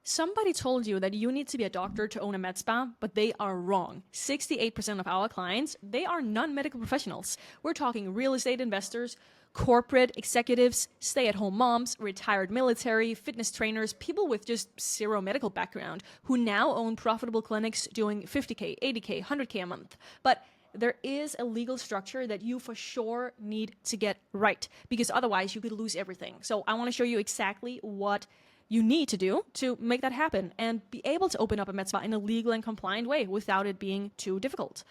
Somebody told you that you need to be a doctor to own a med spa, but they are wrong. 68% of our clients, they are non-medical professionals. We're talking real estate investors, corporate executives, stay-at-home moms, retired military, fitness trainers, people with just zero medical background who now own profitable clinics doing 50K, 80K, 100K a month. But there is a legal structure that you for sure need to get right, because otherwise you could lose everything. So I want to show you exactly what you need to do to make that happen and be able to open up a med spa in a legal and compliant way without it being too difficult.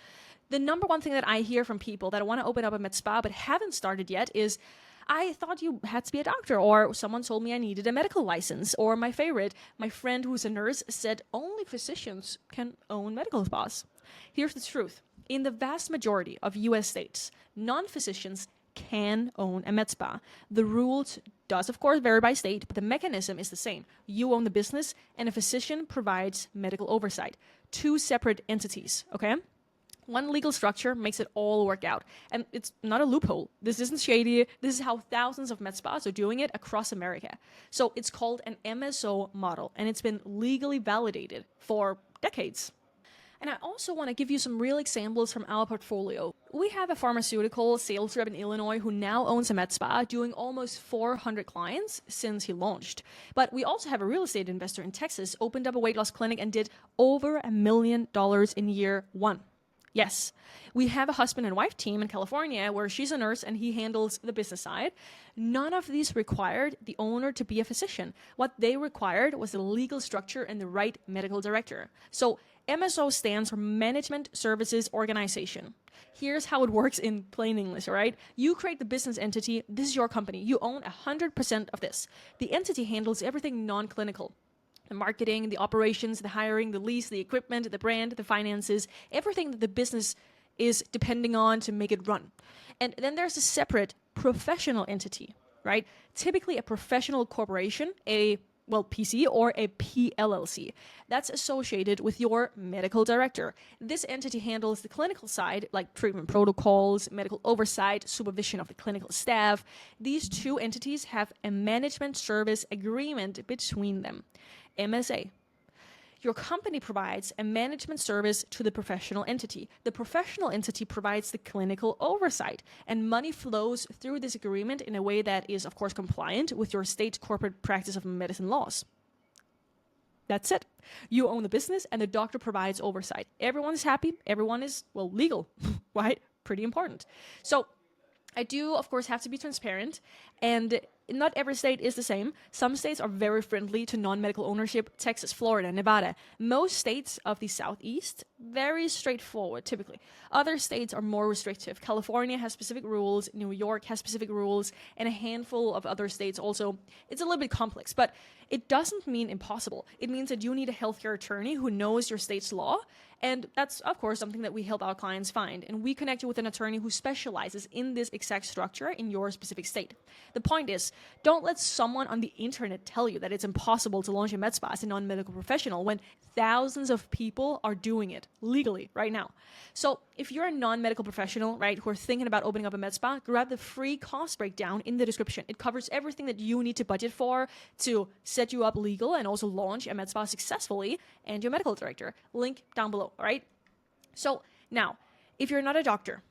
The number one thing that I hear from people that want to open up a med spa but haven't started yet is, I thought you had to be a doctor, or someone told me I needed a medical license, or my favorite, my friend who's a nurse said only physicians can own medical spas. Here's the truth. In the vast majority of US states, non-physicians can own a med spa. The rules does of course vary by state, but the mechanism is the same. You own the business and a physician provides medical oversight. Two separate entities, okay? One legal structure makes it all work out. And it's not a loophole. This isn't shady. This is how thousands of med spas are doing it across America. So it's called an MSO model, and it's been legally validated for decades. And I also want to give you some real examples from our portfolio. We have a pharmaceutical sales rep in Illinois who now owns a med spa, doing almost 400 clients since he launched. But we also have a real estate investor in Texas, opened up a weight loss clinic and did over $1 million in year one. Yes, we have a husband and wife team in California where she's a nurse and he handles the business side. None of these required the owner to be a physician. What they required was the legal structure and the right medical director. So MSO stands for Management Services Organization. Here's how it works in plain English, all right? You create the business entity. This is your company. You own 100% of this. The entity handles everything non-clinical. The marketing, the operations, the hiring, the lease, the equipment, the brand, the finances, everything that the business is depending on to make it run. And then there's a separate professional entity, right? Typically a professional corporation, PC or a PLLC. That's associated with your medical director. This entity handles the clinical side, like treatment protocols, medical oversight, supervision of the clinical staff. These two entities have a management service agreement between them. MSA. Your company provides a management service to the professional entity. The professional entity provides the clinical oversight, and money flows through this agreement in a way that is, of course, compliant with your state corporate practice of medicine laws. That's it. You own the business, and the doctor provides oversight. Everyone is happy. Everyone is, legal, right? Pretty important. So I do, of course, have to be transparent, and not every state is the same. Some states are very friendly to non-medical ownership. Texas, Florida, Nevada. Most states of the Southeast, very straightforward, typically. Other states are more restrictive. California has specific rules. New York has specific rules. And a handful of other states also. It's a little bit complex, but it doesn't mean impossible. It means that you need a healthcare attorney who knows your state's law. And that's, of course, something that we help our clients find. And we connect you with an attorney who specializes in this exact structure in your specific state. The point is, don't let someone on the internet tell you that it's impossible to launch a med spa as a non-medical professional when thousands of people are doing it legally right now. So if you're a non-medical professional, right, who are thinking about opening up a med spa, grab the free cost breakdown in the description. It covers everything that you need to budget for to set you up legal and also launch a med spa successfully, and your medical director. Link down below, all right? So now, if you're not a doctor,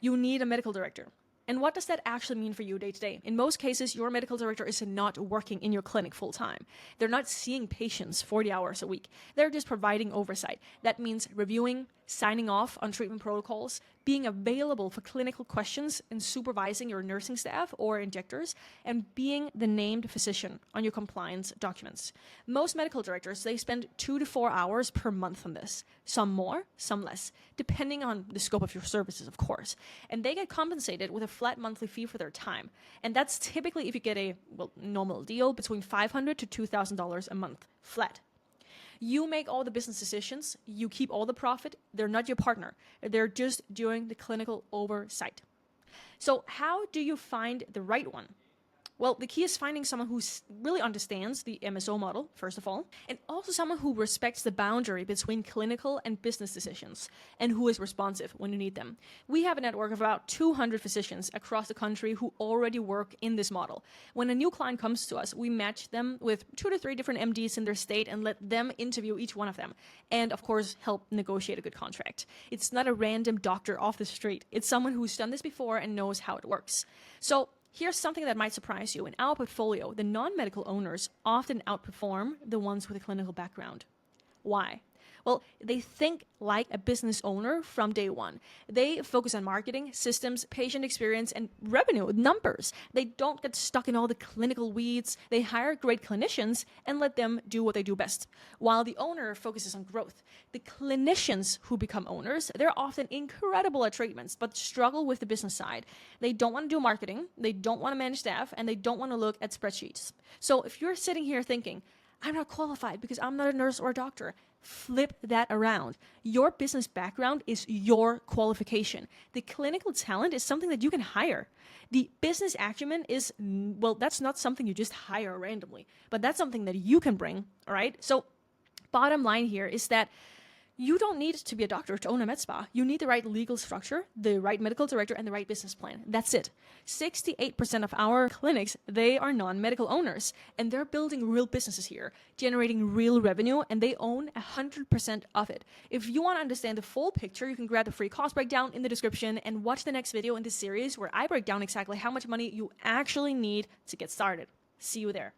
you need a medical director. And what does that actually mean for you day to day? In most cases, your medical director is not working in your clinic full time. They're not seeing patients 40 hours a week. They're just providing oversight. That means reviewing, signing off on treatment protocols, being available for clinical questions and supervising your nursing staff or injectors, and being the named physician on your compliance documents. Most medical directors, they spend 2 to 4 hours per month on this. Some more, some less, depending on the scope of your services, of course. And they get compensated with a flat monthly fee for their time. And that's typically if you get a normal deal between $500 to $2,000 a month, flat. You make all the business decisions. You keep all the profit. They're not your partner. They're just doing the clinical oversight. So how do you find the right one? Well, the key is finding someone who really understands the MSO model, first of all, and also someone who respects the boundary between clinical and business decisions and who is responsive when you need them. We have a network of about 200 physicians across the country who already work in this model. When a new client comes to us, we match them with 2 to 3 different MDs in their state and let them interview each one of them. And of course, help negotiate a good contract. It's not a random doctor off the street. It's someone who's done this before and knows how it works. So here's something that might surprise you. In our portfolio, the non-medical owners often outperform the ones with a clinical background. Why? Well, they think like a business owner from day one. They focus on marketing, systems, patient experience, and revenue, numbers. They don't get stuck in all the clinical weeds. They hire great clinicians and let them do what they do best, while the owner focuses on growth. The clinicians who become owners, they're often incredible at treatments, but struggle with the business side. They don't want to do marketing, they don't want to manage staff, and they don't want to look at spreadsheets. So if you're sitting here thinking, I'm not qualified because I'm not a nurse or a doctor, flip that around. Your business background is your qualification. The clinical talent is something that you can hire. The business acumen is, well, that's not something you just hire randomly, but that's something that you can bring, all right? So bottom line here is that you don't need to be a doctor to own a MedSpa. You need the right legal structure, the right medical director, and the right business plan. That's it. 68% of our clinics, they are non-medical owners, and they're building real businesses here, generating real revenue, and they own 100% of it. If you want to understand the full picture, you can grab the free cost breakdown in the description and watch the next video in this series where I break down exactly how much money you actually need to get started. See you there.